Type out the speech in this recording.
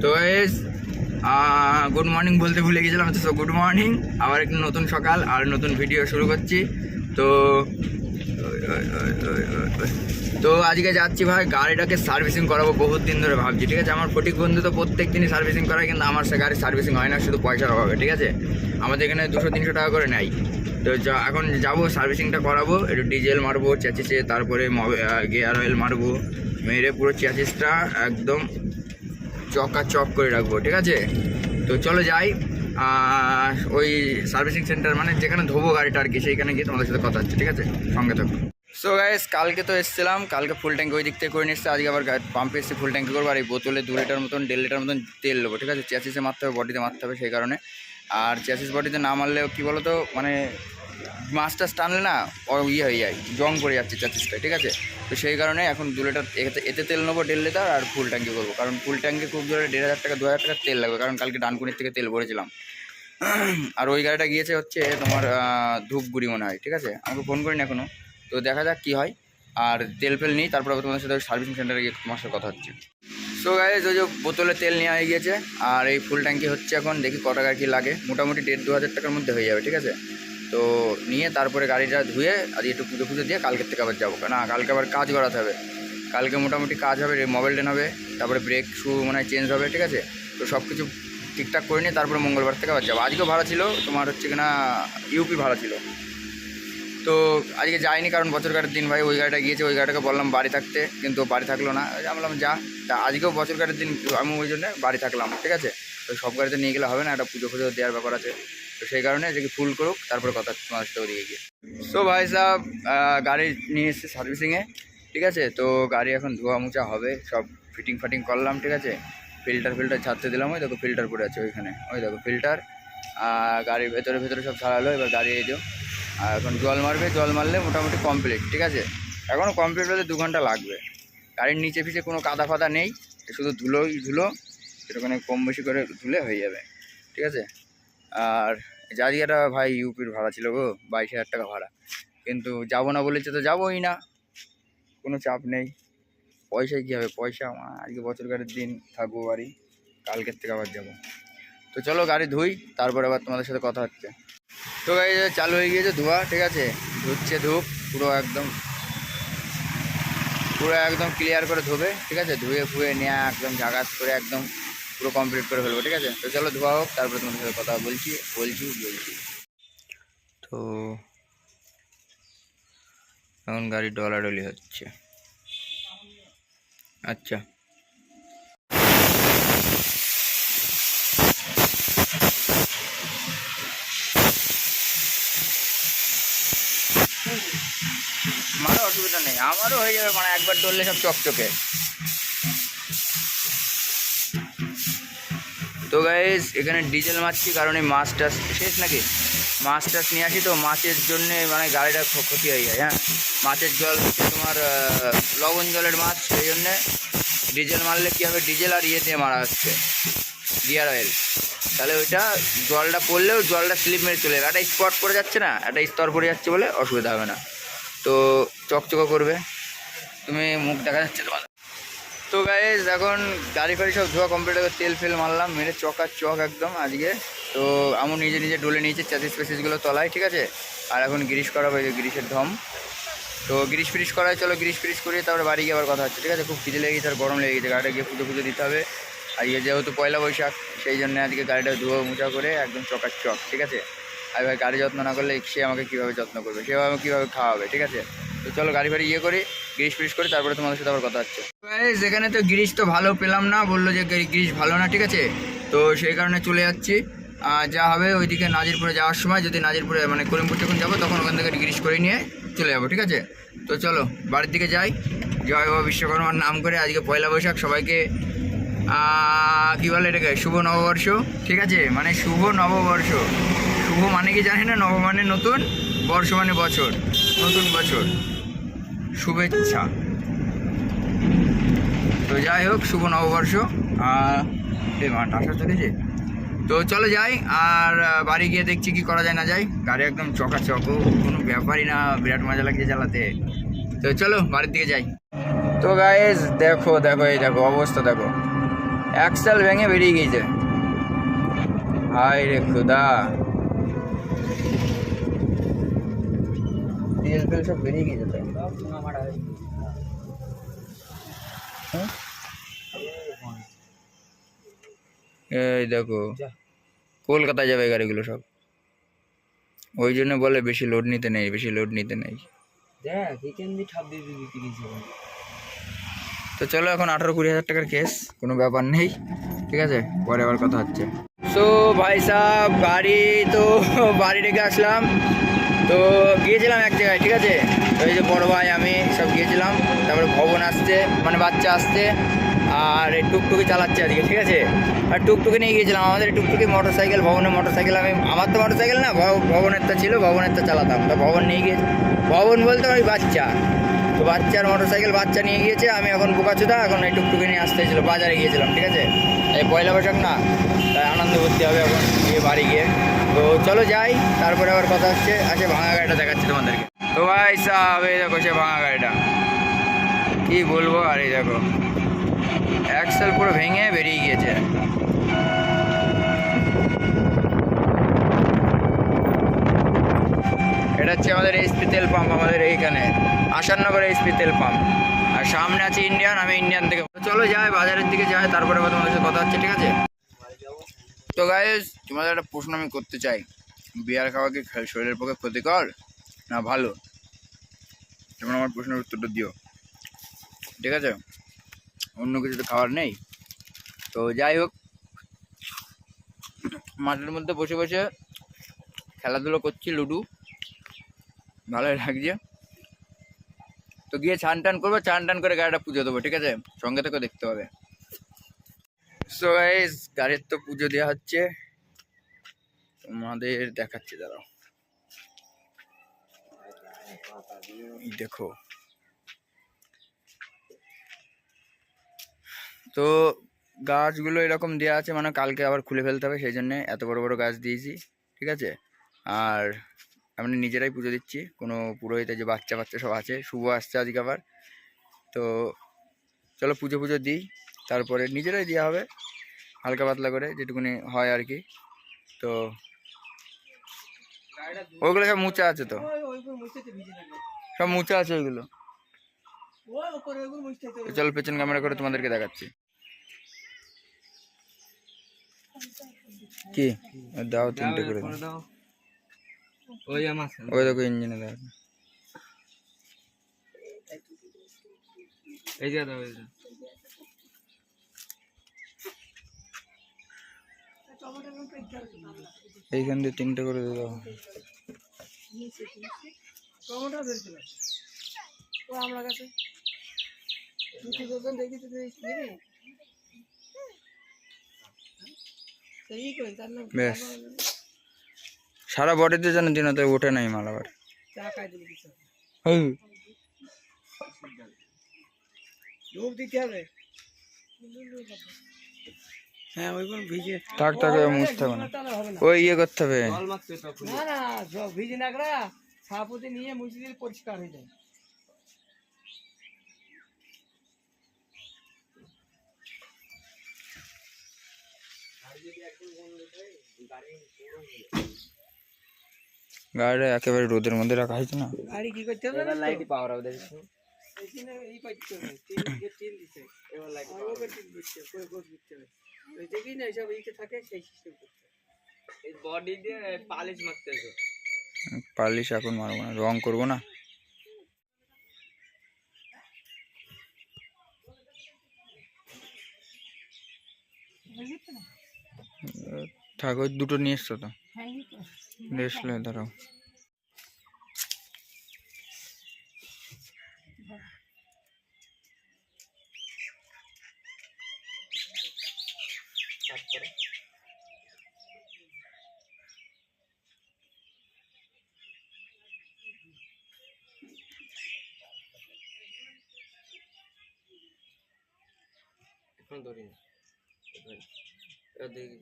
তো guys good morning বলতে ভুলে গেছিলাম, তো গুড মর্নিং। আবার একটু নতুন সকাল আর নতুন ভিডিও শুরু করছি। তো তো আজকে যাচ্ছি ভাই, গাড়িটাকে সার্ভিসিং করাবো। বহুত দিন ধরে ভাবছি, ঠিক আছে। আমার ফটিক বন্ধু তো প্রত্যেক দিনই সার্ভিসিং করায়, কিন্তু আমার সে গাড়ি সার্ভিসিং হয় না, শুধু পয়সার অভাবে, ঠিক আছে। আমাদের এখানে 200-300 টাকা করে নেয়। তো এখন যাবো, সার্ভিসিংটা করাবো, একটু ডিজেল মারবো চ্যাচিসে, তারপরে গিয়ার অয়েল মারবো, মেরে পুরো চ্যাচিসটা একদম চক করে রাখবো, ঠিক আছে। তো চলো যাই ওই সার্ভিসিং সেন্টার, মানে যেখানে ধোবো গাড়িটা আর কি, সেইখানে গিয়ে তোমাদের সাথে কথা হচ্ছে, ঠিক আছে। সঙ্গে থাকো। সো গাইস, কালকে তো এসেছিলাম, কালকে ফুল ট্যাঙ্কি ওই দিক থেকে করে নিয়ে এসছে। আজকে আবার পাম্পে এসে ফুল ট্যাঙ্কি করবো, আর এই বোতলে 2 লিটার মতন 1.5 লিটার মতন তেল নেবো, ঠিক আছে। চ্যাসিসে মারতে হবে, বডিতে মারতে হবে, সেই কারণে। আর চ্যাসিস বডিতে না মারলে কী বলো তো, মানে মাছটা টানলে না হয়ে যায়, জং করে যাচ্ছে চ্যাসিসটা, ঠিক আছে। তো সেই কারণে এখন 2 লিটার এতে তেল নেবো, 1.5 লিটার, আর ফুল ট্যাঙ্কি করবো। কারণ ফুল ট্যাঙ্কি খুব জোরে 1,500 টাকা 2,000 টাকা তেল লাগবে, কারণ কালকে ডানকুনির থেকে তেল ভরেছিলাম। আর ওই গাড়িটা গিয়েছে হচ্ছে তোমার ধূপগুড়ি মনে হয়, ঠিক আছে। আমাকে ফোন করিনি এখনও, তো দেখা যাক কী হয়। আর তেল ফেল নিই, তারপর তোমাদের সাথে সার্ভিসিং সেন্টারে গিয়ে তোমার সাথে কথা হচ্ছে। সো গাইস, ওই যে বোতলে তেল নেওয়া হয়ে গিয়েছে, আর এই ফুল ট্যাঙ্কি হচ্ছে এখন। দেখি কত টাকা কী লাগে, মোটামুটি 1,500-2,000 টাকার মধ্যে হয়ে যাবে, ঠিক আছে। তো নিয়ে তারপরে গাড়িটা ধুয়ে আজকে একটু পুজো দিয়ে কালকের থেকে আবার যাবো, না কালকে আবার কাজ করাতে হবে। কালকে মোটামুটি কাজ হবে, মোবাইল টেন হবে, তারপরে ব্রেক শু মনে হয় চেঞ্জ হবে, ঠিক আছে। তো সব কিছু ঠিকঠাক করে নিয়ে তারপরে মঙ্গলবার থেকে আবার যাবো। আজকেও ভাড়া ছিল তোমার হচ্ছে কিনা ইউপি ভাড়া ছিল, তো আজকে যাইনি, কারণ বছরঘাটের দিন ভাই। ওই গাড়িটা গিয়েছে, ওই গাড়িটাকে বললাম বাড়ি থাকতে, কিন্তু বাড়ি থাকলো না। আমি বললাম যা, তা আজকেও বছরঘাটের দিন আমি ওই জন্য বাড়ি থাকলাম, ঠিক আছে। তো সব গাড়িতে নিয়ে গেলে হবে না, একটা পুজো দেওয়ার ব্যাপার আছে। তো সেই কারণে যে ফুল করুক, তারপরে কথা তোমার সাথে ওদিকে গিয়ে। সো ভাই সাহেব, গাড়ি নিয়ে এসেছে সার্ভিসিংয়ে, ঠিক আছে। তো গাড়ি এখন ধোয়া মোছা হবে, সব ফিটিং করলাম, ঠিক আছে। ফিল্টার ছাড়তে দিলাম, ওই দেখো ফিল্টার পড়ে আছে ওইখানে, ওই দেখো ফিল্টার। গাড়ির ভেতরে সব ছাড়ালো, এবার গাড়ি এই দিও। আর এখন জল মারলে মোটামুটি কমপ্লিট, ঠিক আছে। এখনও কমপ্লিট হতে 2 ঘন্টা লাগবে। গাড়ির নিচে পিছে কোনো কাদা ফাদা নেই, শুধু ধুলো, সেটাখানে কম বেশি করে ধুলে হয়ে যাবে, ঠিক আছে। আর জাজিয়াটা ভাই ইউপির ভাড়া ছিল গো, 22,000 টাকা ভাড়া, কিন্তু যাবো না বলেছে তো যাবোই না, কোনো চাপ নেই। পয়সায় কী হবে, পয়সা আমার আজকে বছরঘাটের দিন থাকবো বাড়ি, কালকের থেকে আবার যাবো। তো চলো গাড়ি ধুই, তারপরে আবার তোমাদের সাথে কথা হচ্ছে। তো গাড়ি চালু হয়ে গিয়েছে ধোয়া, ঠিক আছে। ধুচ্ছে ধূপ পুরো একদম ক্লিয়ার করে ধোবে, ঠিক আছে। ধুয়ে ফুয়ে নিয়ে একদম ঝাগাস করে একদম পুরো কমপ্লিট করে ফেলবো, ঠিক আছে। তো চলো ধোয়া হোক, তারপরে তোমাদের সাথে কথা বলছি। তো এখন গাড়ি ডলাডলি হচ্ছে, আচ্ছা। আমারও অসুবিধা নেই, আমারও হয়ে যাবে, মানে একবার ধরলে সব চকচকে। তো গাইস, এখানে ডিজেল মারছি, কারণ এই মাছ টাছ শেষ নাকি, মাছ টাছ নিয়ে আসি, তো মাছের জন্যে মানে গাড়িটা ক্ষতি হয়ে যায়। হ্যাঁ, মাছের জল হচ্ছে তোমার লবণ জলের মাছ, সেই জন্যে ডিজেল মারলে কী হবে, ডিজেল আর ইয়ে দিয়ে মারা হচ্ছে, গিয়ার অয়েল। তাহলে ওইটা জলটা পড়লেও জলটা স্লিপ মেরে চলে যাবে, একটা স্পট পড়ে যাচ্ছে না, একটা স্তর পড়ে যাচ্ছে বলে অসুবিধা হবে না। তো চকচকা করবে, তুমি মুখ দেখা যাচ্ছে তোমার। তো গাইস, এখন গাড়ি ফাড়ি সব ধোয়া কমপ্লিট হবে, তেল ফেল মারলাম, মেরে চক একদম আজকে। তো আমি নিজে ডলে নিয়েছি চ্যাসিস ফেসিসগুলো তলায়, ঠিক আছে। আর এখন গ্রিস করাবো, এই গ্রিসের ধম। তো গ্রিস ফ্রিস করায়, চলো গ্রিস ফ্রিস করিয়ে তারপরে বাড়ি গিয়ে আবার কথা হচ্ছে, ঠিক আছে। খুব খিদে লেগে গেছে আর গরম লেগে গেছে, গাড়িটা গিয়ে পুজো দিতে হবে। আর যেহেতু পয়লা বৈশাখ, সেই জন্য আজকে গাড়িটা ধোয়া মোছা করে একদম চক, ঠিক আছে। আর ভাই গাড়ি যত্ন না করলে সে আমাকে কীভাবে যত্ন করবে, সেভাবে কীভাবে খাওয়াবে, ঠিক আছে। তো চলো গাড়ি ফাড়ি করি, গ্রিস ফ্রিস করে তারপরে তোমাদের সাথে আবার কথা হচ্ছে। যেখানে তো গ্রিস তো ভালো পেলাম না, বললো যে গ্রিস ভালো না, ঠিক আছে। তো সেই কারণে চলে যাচ্ছি। যা হবে ওইদিকে নাজিরপুরে যাওয়ার সময়, যদি নাজিরপুরে মানে করিমপুর যখন যাবো, তখন ওখান থেকে গ্রিস করে নিয়ে চলে যাবো, ঠিক আছে। তো চলো বাড়ির দিকে যাই, জয় বাবা বিশ্বকর্মার নাম করে। আজকে পয়লা বৈশাখ, সবাইকে কী বলে এটাকে, শুভ নববর্ষ, ঠিক আছে। মানে শুভ নববর্ষ, শুভ মানে কি জানি না, নব মানে নতুন, বর্ষ মানে বছর, নতুন বছর, শুভেচ্ছা। তো যাই হোক, শুভ নববর্ষ। টাকা চলেছে, তো চলো যাই। আর বাড়ি গিয়ে দেখছি কি করা যায় না যায়, গাড়ি একদম চকাচক, কোনো ব্যাপারই না, বিরাট মজা লাগছে চালাতে। তো চলো বাড়ির দিকে যাই। তো গাইস দেখো এই দেখো অবস্থা দেখো, অ্যাক্সেল ভেঙে বেরিয়ে গিয়েছে। হায় রে খুদা, তেল ফেল সব বেরিয়ে গিয়েছে তো। এই দেখো কলকাতায় যাবে গাড়িগুলো সব, ওই জন্য বলে বেশি লোড নিতে নেই, বেশি লোড নিতে নেই। তো চলো এখন 18-20 হাজার টাকার কেস, কোনো ব্যাপার নেই, ঠিক আছে, পরে আবার কথা হচ্ছে। সো ভাই সাহেব গাড়ি তো বাড়ি রেখে আসলাম, তো গিয়েছিলাম এক জায়গায়, ঠিক আছে, তো এই যে বড় ভাই আমি সব গিয়েছিলাম, তারপরে ভবন আসছে মানে বাচ্চা আসছে, আর এই টুকটুকি চালাচ্ছে আজকে, ঠিক আছে, আর টুকটুকি নিয়ে গিয়েছিলাম, আমাদের টুকটুকি মোটরসাইকেল, ভবনের মোটরসাইকেল, আমি আমার তো মোটরসাইকেল না, ভবনেরটা ছিল, ভবনেরটা চালাতাম, তো ভবন নিয়ে গিয়েছি, ভবন বলতে ওই বাচ্চা, তো বাচ্চার মোটরসাইকেল বাচ্চা নিয়ে গিয়েছে, আমি এখন বোকাচোদা, এখন এই টুকটুকি নিয়ে আসতে ছিল, বাজারে গিয়েছিলাম, ঠিক আছে, এই পয়লা বৈশাখ না, তাই আনন্দ করতে হবে এখন গিয়ে বাড়ি গিয়ে। তো চলো যাই, তারপরে আবার কথা হচ্ছে। আচ্ছা ভাঙা গাড়িটা দেখাচ্ছি তোমাদেরকে। তো ভাই সাহেব এই দেখো সে ভাঙা গাড়িটা, কি বলবো, আর এই দেখো অ্যাক্সেল পুরো ভেঙে বেরিয়ে গিয়েছে। এটা হচ্ছে আমাদের এইচপি তেল পাম্প, আমাদের এইখানে আসাননগরে এইচপি তেল পাম্প, আর সামনে আছে ইন্ডিয়ান, আমি ইন্ডিয়ান থেকে। চলো যাই বাজারের দিকে যাই, তারপরে আবার তোমাদের সাথে কথা হচ্ছে, ঠিক আছে। তো গাইস তোমাদের একটা প্রশ্ন আমি করতে চাই, বিয়ার খাওয়া কি শরীরের পক্ষে ক্ষতিকর না ভালো? যেমন আমার প্রশ্নের উত্তরটা দিও, ঠিক আছে, অন্য কিছু তো খাবার নেই। তো যাই হোক, মাঠের মধ্যে বসে বসে খেলাধুলো করছি, লুডু, ভালোই লাগছে। তো গিয়ে চান টান করবো, চান টান করে গাড়িটা পুজো দেবো, ঠিক আছে, সঙ্গে থেকে দেখতে হবে। সো গাইস গাড়ির তো পুজো দেওয়া হচ্ছে, তোমাদের দেখাচ্ছি, দাঁড়াও, দেখো। তো গাছগুলো এরকম দেওয়া আছে, মানে কালকে আবার খুলে ফেলতে হবে, সেই জন্যে এত বড় বড় গাছ দিয়েছি, ঠিক আছে। আর আমরা নিজেরাই পুজো দিচ্ছি, কোনো পুরোহিতে যে বাচ্চা বাচ্চা সব আছে, শুভ আসছে আজকে আবার। তো চলো পুজো পুজো দিই, তারপরে নিজেরাই দেওয়া হবে হালকা পাতলা করে যেটুকুনি হয় আর কি। তো ওইগুলো সব মুচা আছে, তো সব মুচা আছে ওইগুলো। চলো পেছন ক্যামেরা করে তোমাদেরকে দেখাচ্ছি। কি দাও, 3টে করে দাও, ওই দেখো ইঞ্জিনে দাও, এই যে দাও, এইখান দিয়ে 3টে করে দাও। বেশ সারা বডিতে যেন দিন তো ওঠে নাই মাল আবার। হ্যাঁ ওইগুলো ভিজে থাক থাক, মুছতে হবে না, ওই ইয়ে করতে হবে, না না ভিজে নাগরা সাপুতে নিয়ে মুছে দিলে পরিষ্কার হয়ে যায়। গাড়িটা একেবারে রোদের মধ্যে রাখা হয়েছে না, গাড়ি কি করতে হবে, লাইট পাওয়ার হবে দেখো, এখানে এই করতে হবে, তিন দিছে, এবার লাইট পাওয়ার দিচ্ছে, কোই কোই দিতে হবে, ওই দেখি না সব এইতে থাকে, সেই সিস্টেম করতে এই বডি দিয়ে পালিশ মারতে হবে। পালিশ এখন মারবো না, রং করবো না, থাক, ওই দুটো নিয়ে এসছো তো, এসলে দাঁড়াও। এখন ধরি না, দেখি